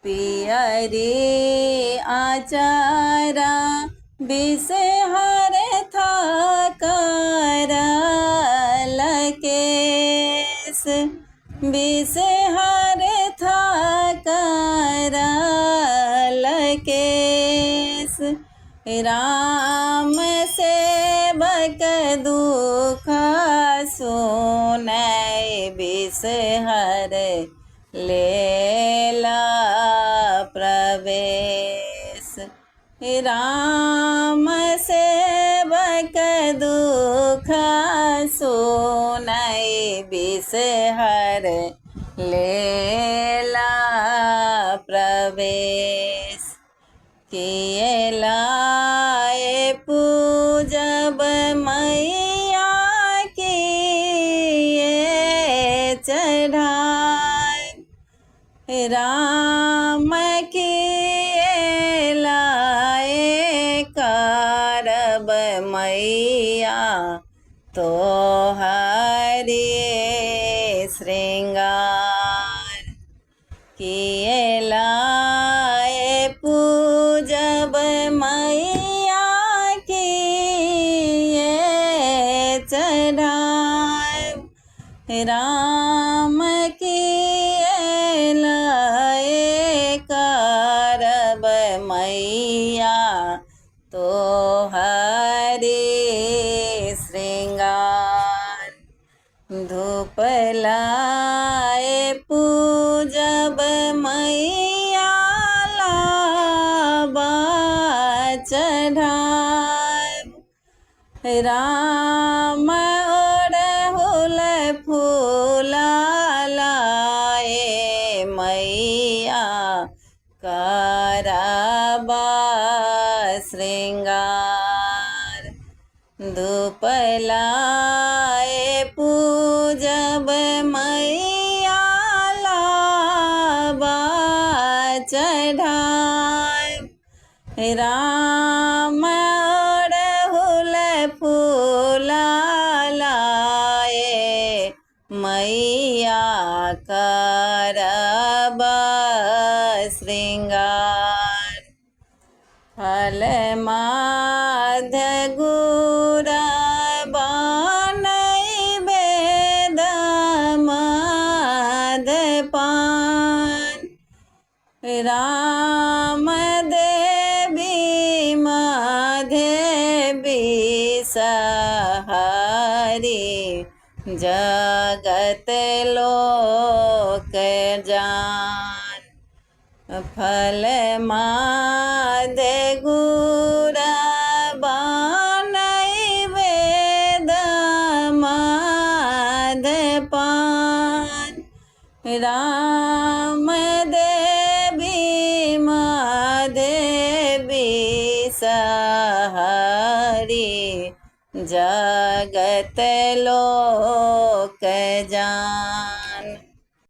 पियरी आचारा बिसहर था करलकेश बिसहर था करलकेश राम सेवक दुख सुनै बिसहर लेला प्रवेश राम सेवक दुख सुनै बिसहर लेला प्रवेश किए लाए पूजब मैया किए चढ़ाए राम किए लाए करब मैया तो हरि श्रृंगार किए लाए पूजब मैया किए चढ़ाए राम किए लाए करब मैया तो हरि श्रृंगार धूप लाए पूजब मैया लाबा चढ़ाए राम ओढ़हुल फूला लाए मैया करबा श्रृंगार धूप लाए पूजब मैया लाबा चढ़ाए राम ओढ़हुल फूला लाए मैया करबा श्रृंगार फल माध गुरा बनैवेद माध पान राम देवी माधेवी सहरी जगत लोक जान फल माध गुरा बनैवेद माध पान राम देवी माधेवी सहरी जगत लोक जान।